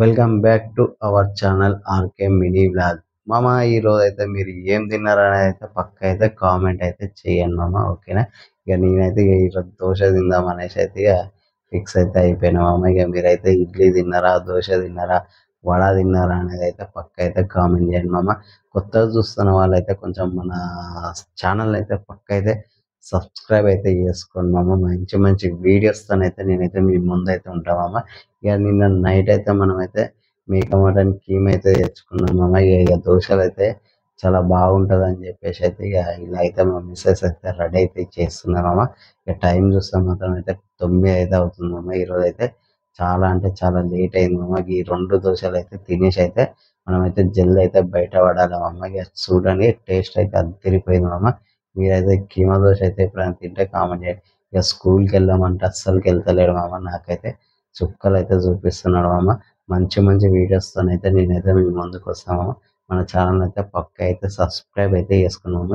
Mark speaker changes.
Speaker 1: Welcome back to our channel RK mini vlog. మామ ఈరోజు అయితే మీరు ఏం తిన్నారని అయితే పక్క అయితే కామెంట్ అయితే చేయండి మామ. ఓకేనా? ఇక నేనైతే ఈరోజు దోశ తిందాం అనేసి అయితే ఇక ఫిక్స్ అయితే అయిపోయినా మామ. ఇక మీరైతే ఇడ్లీ తిన్నారా, దోశ తిన్నారా, వడ తిన్నారా అనేది అయితే పక్క అయితే కామెంట్ చేయండి మామ. కొత్తగా చూస్తున్న వాళ్ళైతే కొంచెం మన ఛానల్ అయితే పక్క అయితే సబ్స్క్రైబ్ అయితే చేసుకోండి మామ. మంచి మంచి వీడియోస్తోనైతే నేనైతే మీ ముందు అయితే ఉంటా మామ. ఇక నిన్న నైట్ అయితే మనమైతే మేక మటన్ కీమ్ అయితే తెచ్చుకున్నాం మామ. ఇక దోశలు అయితే చాలా బాగుంటుంది అని చెప్పేసి అయితే ఇక ఇలా అయితే మా మిస్సెస్ అయితే రెడీ అయితే చేస్తున్నాం మామ. ఇక టైం చూస్తే మాత్రం అయితే 9 అయితే అవుతుంది మామ. ఈరోజు అయితే చాలా అంటే చాలా లేట్ అయింది మామ. ఈ 2 దోశలు అయితే తినేసి అయితే మనమైతే జల్ది అయితే బయట పడాలి మామ. ఇక చూడండి, టేస్ట్ అయితే అద్దరిపోయింది మామ. మీరైతే కీమా దోశ అయితే ఎప్పుడైనా తింటే కామెంట్ చేయండి. ఇక స్కూల్కి వెళ్ళామంటే అస్సలుకి వెళ్తలేడు మామ. నాకైతే చుక్కలు అయితే చూపిస్తున్నాడు మామ. మంచి మంచి వీడియోస్తోనైతే నేనైతే మీ ముందుకు వస్తాము. మన ఛానల్ అయితే పక్క అయితే సబ్స్క్రైబ్ అయితే చేసుకున్నాము.